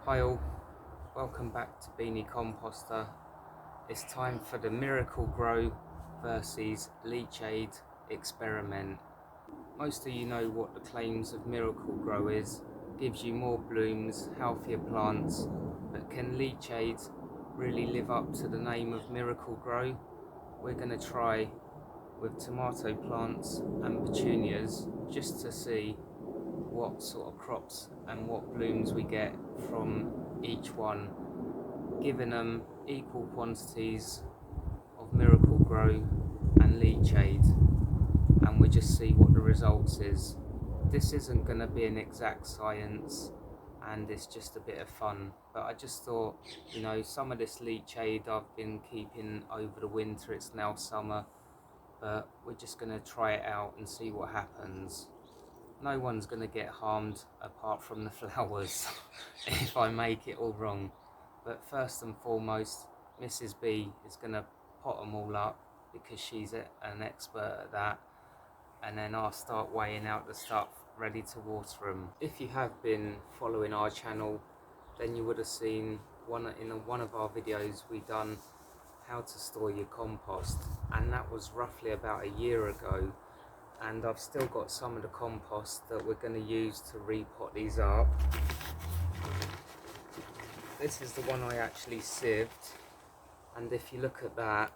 Hi all, welcome back to Beanie Composter. It's time for the Miracle-Gro versus Leachate experiment. Most of you know what the claims of Miracle-Gro is. Gives you more blooms, healthier plants, but can Leachate really live up to the name of Miracle-Gro? We're going to try with tomato plants and petunias just to see what sort of crops and what blooms we get from each one, giving them equal quantities of Miracle-Gro and Leachate, and we just see what the results is. This isn't going to be an exact science and it's just a bit of fun, but I just thought, you know, some of this Leachate I've been keeping over the winter. It's now summer, but we're just going to try it out and see what happens. No one's going to get harmed apart from the flowers if I make it all wrong. But first and foremost, Mrs. B is going to pot them all up because she's an expert at that. And then I'll start weighing out the stuff ready to water them. If you have been following our channel, then you would have seen in one of our videos we done how to store your compost. And that was roughly about a year ago. And I've still got some of the compost that we're going to use to repot these up. This is the one I actually sieved, and if you look at that,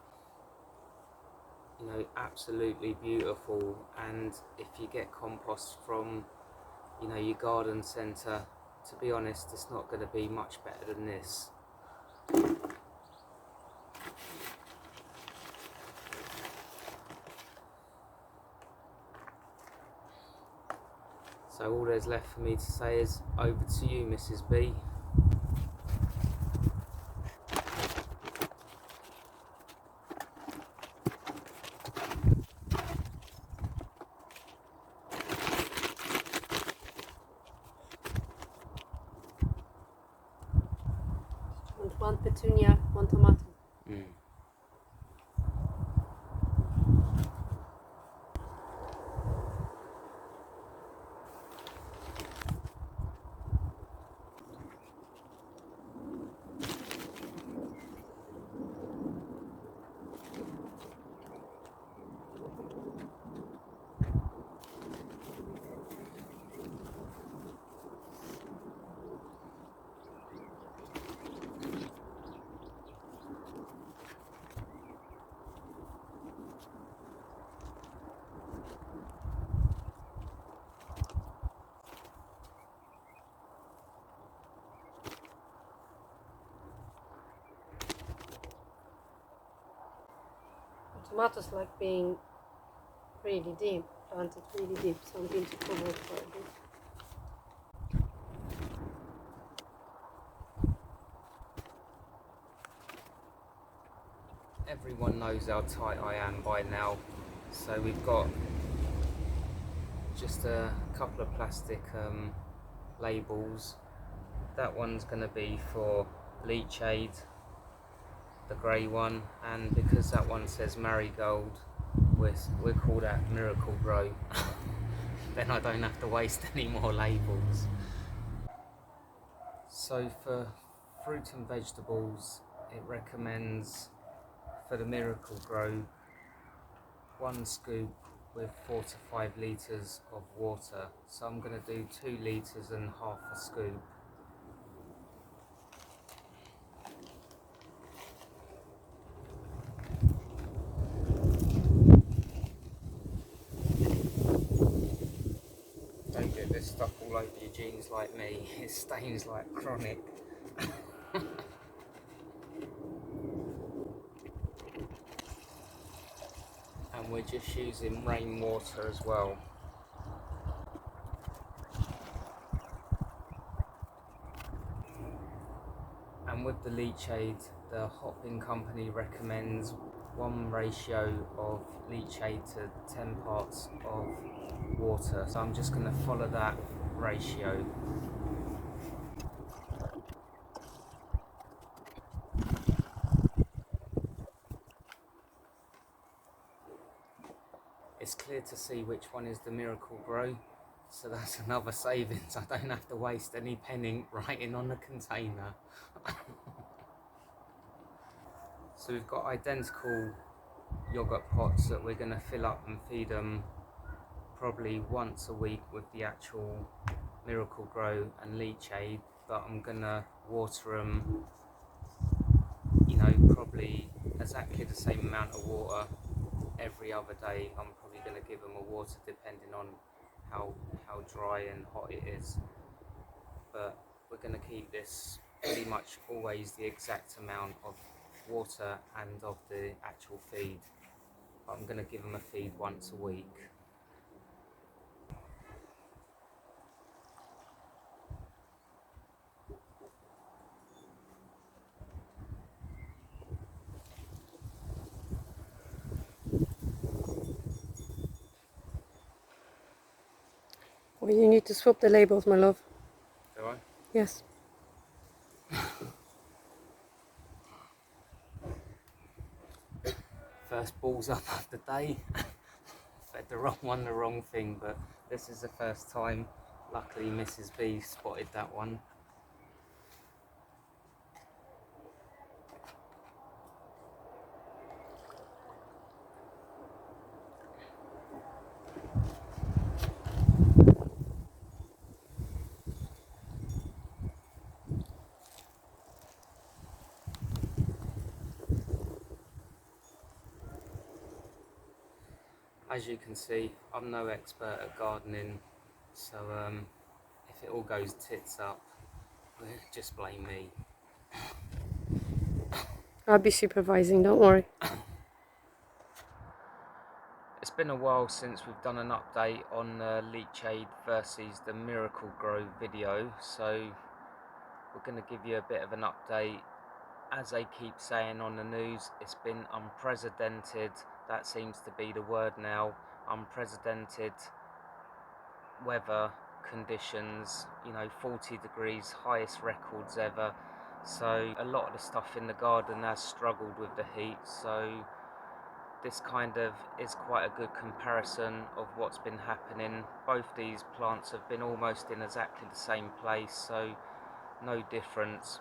you know, absolutely beautiful. And if you get compost from, you know, your garden centre, to be honest, it's not going to be much better than this. So all there's left for me to say is over to you, Mrs. B. And one petunia, one tomato. Tomatoes like being really deep, planted really deep, so I'm going to cover it for a bit. Everyone knows how tight I am by now, so we've got just a couple of plastic labels. That one's going to be for Leachate, the grey one, and because that one says Marigold, we'll call that Miracle-Gro. Then I don't have to waste any more labels. So for fruit and vegetables, it recommends for the Miracle-Gro 1 scoop with 4 to 5 litres of water. So I'm going to do 2 litres and half a scoop. Don't get this stuff all over your jeans like me, it stains like chronic. And we're just using rainwater as well. And with the Leachate, the hotbin company recommends 1 ratio of Leachate to 10 parts of water. So I'm just going to follow that ratio. It's clear to see which one is the Miracle-Gro. So that's another savings. I don't have to waste any penning writing on the container. So we've got identical yogurt pots that we're going to fill up and feed them probably once a week with the actual Miracle-Gro and Leachate, but I'm going to water them, you know, probably exactly the same amount of water every other day. I'm probably going to give them a water depending on how dry and hot it is, but we're going to keep this pretty much always the exact amount of water and of the actual feed. But I'm going to give them a feed once a week. Well, you need to swap the labels, my love. Do I? Yes. First balls up of the day. Fed the wrong one, the wrong thing, but this is the first time. Luckily Mrs. B spotted that one. As you can see, I'm no expert at gardening, so if it all goes tits up, just blame me. I'll be supervising, don't worry. It's been a while since we've done an update on Leachate versus the Miracle-Gro video, so we're going to give you a bit of an update. As they keep saying on the news, it's been unprecedented. That seems to be the word now. Unprecedented weather conditions, you know, 40 degrees, highest records ever. So a lot of the stuff in the garden has struggled with the heat, so this kind of is quite a good comparison of what's been happening. Both these plants have been almost in exactly the same place, so no difference.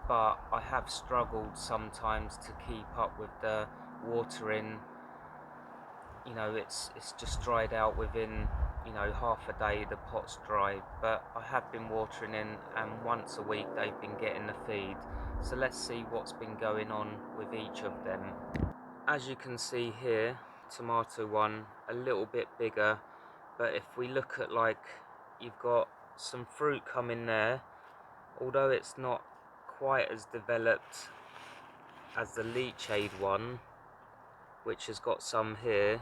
But I have struggled sometimes to keep up with the watering. You know, it's just dried out within, you know, half a day the pot's dry, but I have been watering in, and once a week they've been getting the feed. So let's see what's been going on with each of them. As you can see here, tomato one a little bit bigger, but if we look at, like, you've got some fruit coming there, although it's not quite as developed as the Leachate one, which has got some here.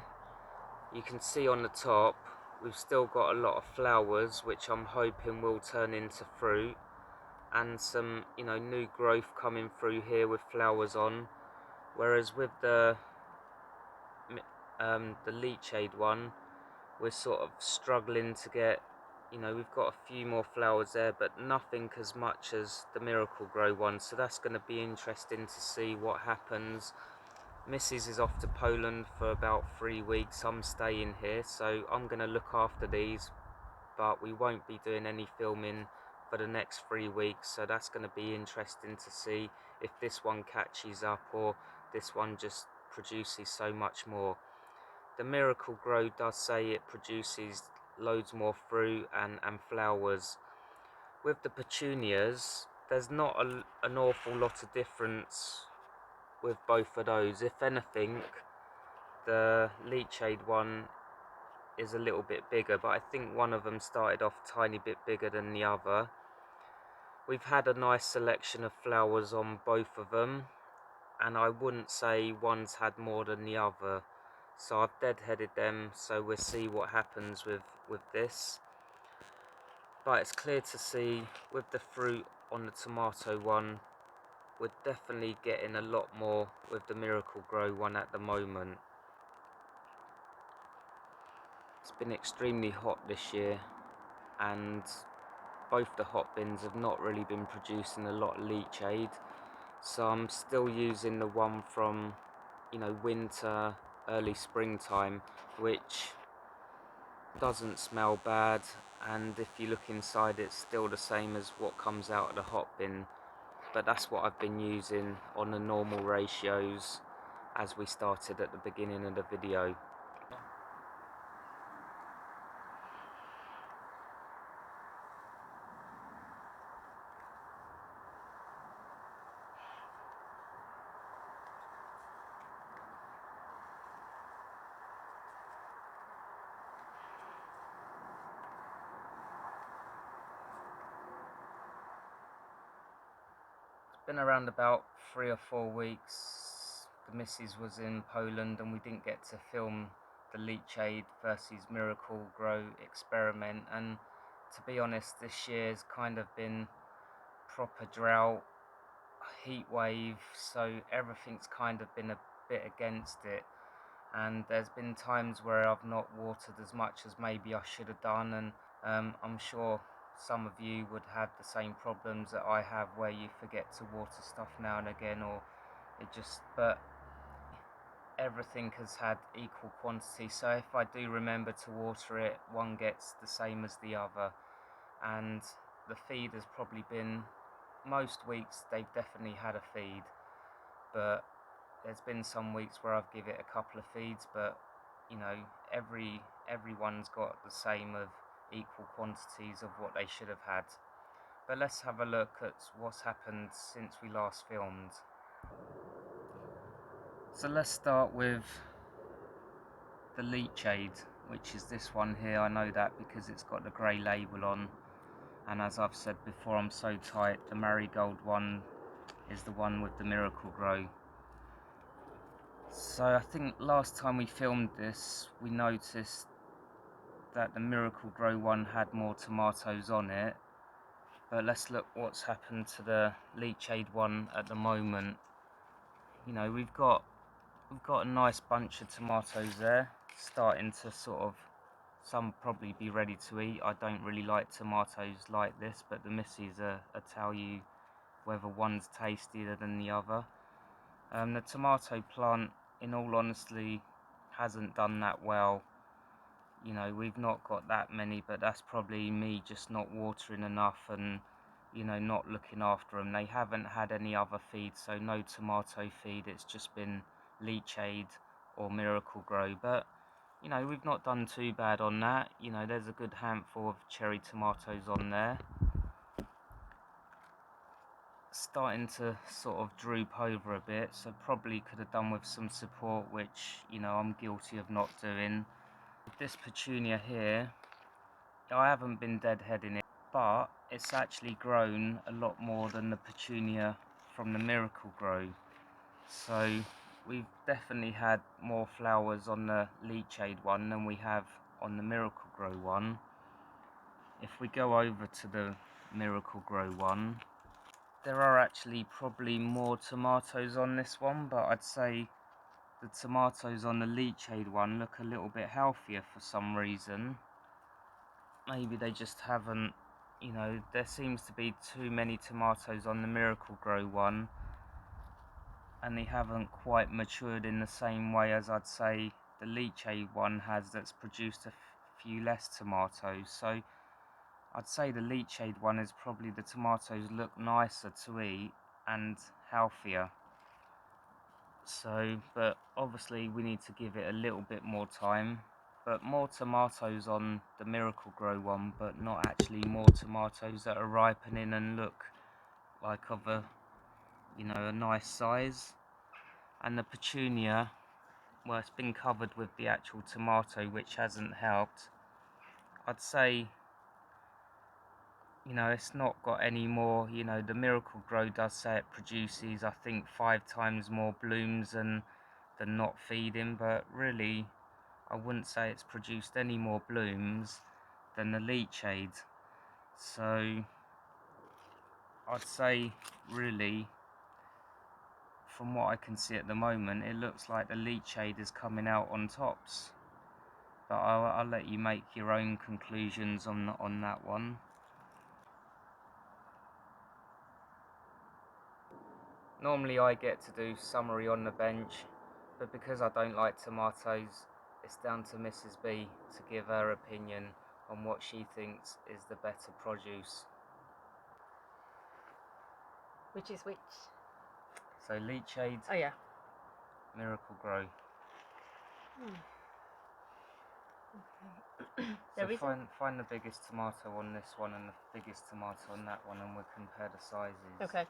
You can see on the top we've still got a lot of flowers, which I'm hoping will turn into fruit, and some, you know, new growth coming through here with flowers on. Whereas with the Leachate one, we're sort of struggling to get, you know, we've got a few more flowers there, but nothing as much as the Miracle-Gro one. So that's going to be interesting to see what happens. Mrs. is off to Poland for about 3 weeks. I'm staying here, so I'm going to look after these, but we won't be doing any filming for the next 3 weeks, so that's going to be interesting to see if this one catches up or this one just produces so much more. The Miracle-Gro does say it produces loads more fruit and flowers. With the petunias, there's not an awful lot of difference with both of those. If anything, the Leachate one is a little bit bigger, but I think one of them started off a tiny bit bigger than the other. We've had a nice selection of flowers on both of them, and I wouldn't say one's had more than the other, so I've deadheaded them, so we'll see what happens with this. But it's clear to see with the fruit on the tomato one, we're definitely getting a lot more with the Miracle-Gro one at the moment. It's been extremely hot this year, and both the hotbins have not really been producing a lot of Leachate, so I'm still using the one from, you know, winter, early springtime, which doesn't smell bad, and if you look inside it's still the same as what comes out of the hot bin, but that's what I've been using on the normal ratios as we started at the beginning of the video. Been around about 3 or 4 weeks. The missus was in Poland and we didn't get to film the Leachate versus Miracle-Gro experiment, and to be honest this year's kind of been proper drought, heat wave, so everything's kind of been a bit against it, and there's been times where I've not watered as much as maybe I should have done, and I'm sure some of you would have the same problems that I have, where you forget to water stuff now and again, or but everything has had equal quantity, so if I do remember to water it, one gets the same as the other. And the feed has probably been, most weeks they've definitely had a feed, but there's been some weeks where I've given it a couple of feeds, but you know, everyone's got the same of equal quantities of what they should have had. But let's have a look at what's happened since we last filmed. So let's start with the Leachate, which is this one here. I know that because it's got the grey label on, and as I've said before, I'm so tight. The Marigold one is the one with the Miracle-Gro. So I think last time we filmed this, we noticed that the Miracle-Gro one had more tomatoes on it. But let's look what's happened to the Leachate one at the moment. You know, we've got a nice bunch of tomatoes there, starting to sort of, some probably be ready to eat. I don't really like tomatoes like this, but the missus tell you whether one's tastier than the other. The tomato plant, in all honesty, hasn't done that well. You know, we've not got that many, but that's probably me just not watering enough and, you know, not looking after them. They haven't had any other feed, so no tomato feed. It's just been Leachate or Miracle-Gro, but you know, we've not done too bad on that. You know, there's a good handful of cherry tomatoes on there, starting to sort of droop over a bit, so probably could have done with some support, which, you know, I'm guilty of not doing. This petunia here, I haven't been deadheading it, but it's actually grown a lot more than the petunia from the Miracle-Gro. So we've definitely had more flowers on the Leachate one than we have on the Miracle-Gro one. If we go over to the Miracle-Gro one, there are actually probably more tomatoes on this one, but I'd say the tomatoes on the Leachate one look a little bit healthier for some reason. Maybe they just haven't, you know, there seems to be too many tomatoes on the Miracle-Gro one, and they haven't quite matured in the same way as I'd say the Leachate one has, that's produced a few less tomatoes. So I'd say the Leachate one is probably, the tomatoes look nicer to eat and healthier. So, but obviously we need to give it a little bit more time. But more tomatoes on the Miracle-Gro one, but not actually more tomatoes that are ripening and look like of a, you know, a nice size. And the petunia, well, it's been covered with the actual tomato, which hasn't helped. I'd say, you know, it's not got any more, you know, the Miracle-Gro does say it produces, I think, 5 times more blooms than not feeding, but really I wouldn't say it's produced any more blooms than the Leachate. So I'd say, really, from what I can see at the moment, it looks like the Leachate is coming out on tops, but I'll let you make your own conclusions on that one. Normally I get to do summary on the bench, but because I don't like tomatoes, it's down to Mrs. B to give her opinion on what she thinks is the better produce. Which is which? So Leachate, Oh yeah. Miracle-Gro. There So is find the biggest tomato on this one and the biggest tomato on that one, and we'll compare the sizes. Okay.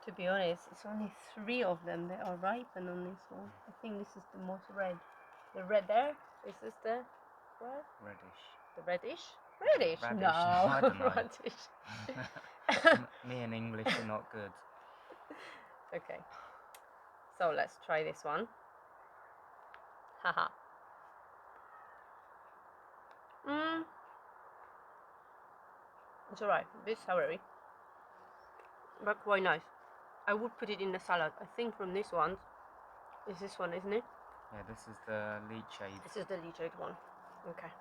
To be honest, it's only 3 of them that are ripened on this one. I think this is the most red. The red there? Is this the what? Reddish. The reddish? Reddish? Radish. No. I don't know. Radish. Me and English are not good. Okay. So let's try this one. Haha. It's alright. A bit soury, but quite nice. I would put it in the salad. I think from this one, is this one, isn't it? Yeah, this is the Leachate. This is the Leachate one. Okay.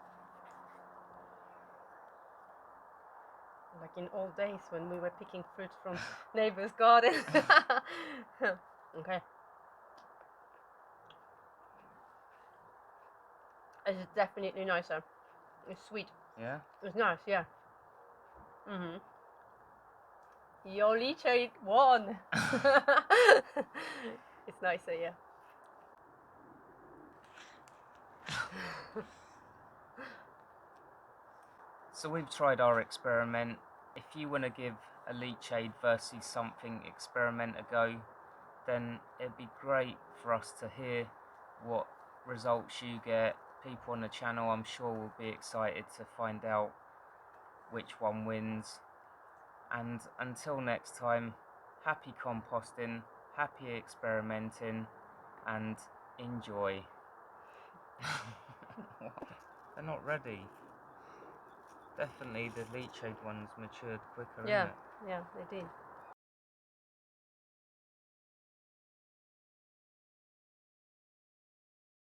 Like in old days when we were picking fruit from neighbor's garden. Okay. It's definitely nicer. It's sweet. Yeah? It's nice, yeah. Your Leachate won. It's nicer, yeah. So we've tried our experiment. If you want to give a Leachate versus something experiment a go, then it'd be great for us to hear what results you get. People on the channel, I'm sure, will be excited to find out which one wins. And until next time, happy composting, happy experimenting, and enjoy. They're not ready. Definitely the Leachate ones matured quicker, Yeah, isn't it? yeah, they did.